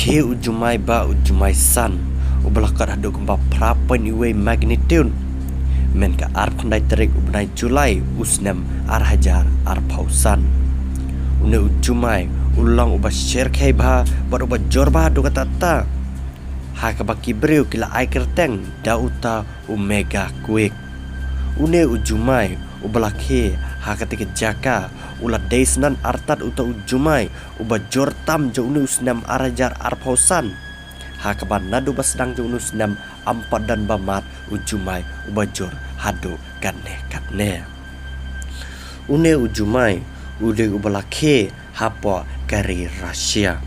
ke ujumai ba ujumai san ubalakat hadu kumpa prapan iwe magnitude men ka arp khandai tarik ubnai Julai usnem arhajar arpausan une ujumai ulang uba share kai ba bar uba jorba do katata ha ka baki breu kila ai kerteng dauta omega quick une ujumai ubalakhe ha ketika jaka ulat deisnan artat uta ujumai uba jortam jaunu usnam arajar arpausan ha kaban nadu basdang jaunu usnam ampat dan bamat ujumai uba jor hado katne une ujumai ude ubalakhe hapa kari Rusia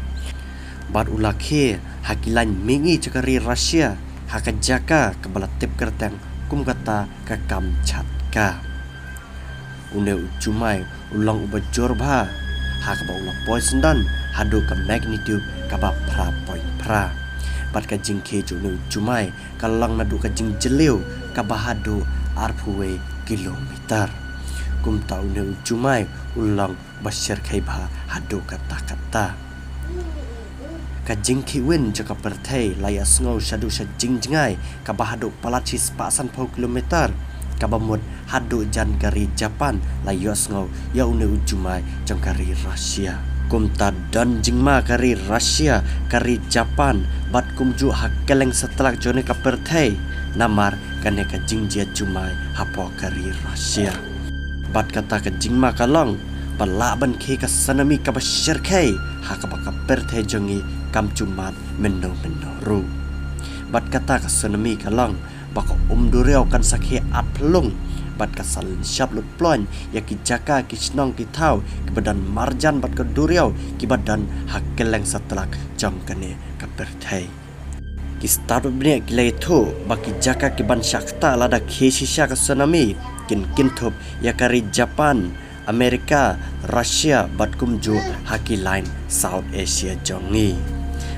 bat ulakhe hakilan mingi cakari Rusia hakan jaka kebala tip kerteng kum kata ka Kamchatka une ujumai ulang uba jorba ha ka ulang poison hadu ka magnitude ka ba pra point pra bat ka jingke june ujumai kalang nadu ka jing jeleu ka ba hadu arpuwe kilometer kum ta une ujumai ulang basyar kai ba hadu kata ka jingki win jaka perthai layas ngau shadu sha jingjngai ka ba hadu palachis pasan pau kilometer kabamud hadu jan kari Japan layos ngau ya une ujumai jang kari Rusia kumta dan jingma kari Rusia kari Japan bat kumju hakeleng setelah jone ka perthai namar kane ka jingjia jumai hapo kari Rusia bat kata ka jingma kalong palaban ke ka sanami ka basyar kai ha ka ba ka perthai jongi kam cumat menno ru bat kata ka sanami kalong baka duriau kan sakhe at pelung bat kasal syap lut plon ya ki jaka ki snong ki thau ki badan marjan bat ka duriau ki badan hakeleng setelak jam kane ka perthai ki start bne ki lai tho baki jaka ki ban shakta lada khesi sha ka sanami kin thop ya kari Japan Amerika Rusia bat kumju haki line South Asia jongi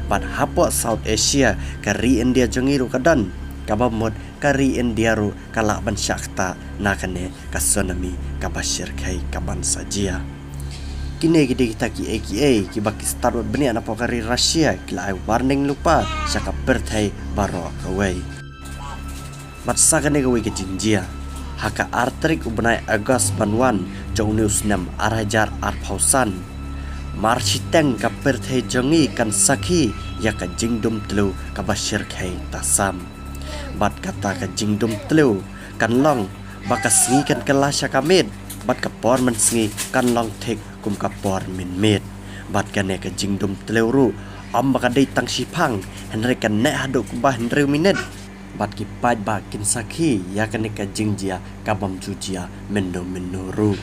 bat hapo South Asia kari India jongi ru kadan kabamot kari India ru kala ban shakta nakane kasonami kabashir kai kaban sajia kine gide kita ki aka ki baki start bani ana pokari Rusia kila ai warning lupa saka perthai baro kawai matsa kane kawai ke jinjia haka artrik ubnai Agust banwan jauneus nam arajar arpausan marchiteng ka perthai jongi kan sakhi ya ka jingdum telu kabashir kai tasam bat kata ka jingdum telu kan long baka singi kan kelasya kamit bat ka por man singi kan long thek kum ka por min mit bat kane ka jingdum telu ru am baka dei tang sipang henre kan ne hadu kubah henre minit bat ki paj ba kin sakhi ya kane ka jingjia kabam jujia menno ru